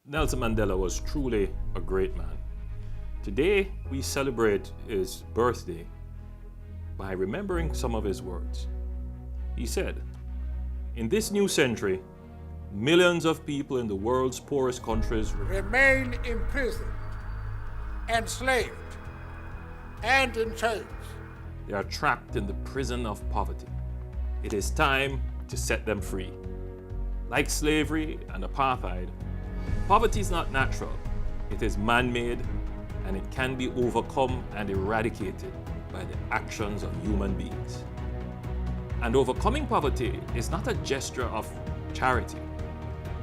Nelson Mandela was truly a great man. Today, we celebrate his birthday by remembering some of his words. He said, "In this new century, millions of people in the world's poorest countries remain imprisoned, enslaved, and in chains. They are trapped in the prison of poverty. It is time to set them free. Like slavery and apartheid, poverty is not natural. It is man-made, and it can be overcome and eradicated by the actions of human beings. And overcoming poverty is not a gesture of charity.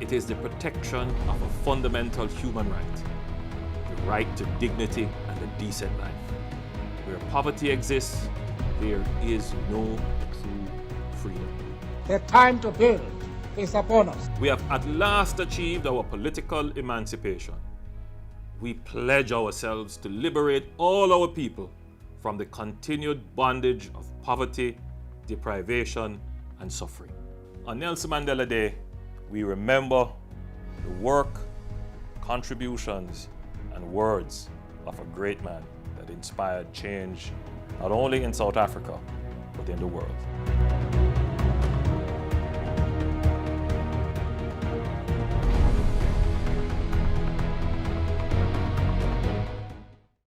It is the protection of a fundamental human right, the right to dignity and a decent life. Where poverty exists, there is no true freedom." The time to build is upon us. We have at last achieved our political emancipation. We pledge ourselves to liberate all our people from the continued bondage of poverty, deprivation, and suffering. On Nelson Mandela Day, we remember the work, contributions, and words of a great man that inspired change not only in South Africa, but in the world.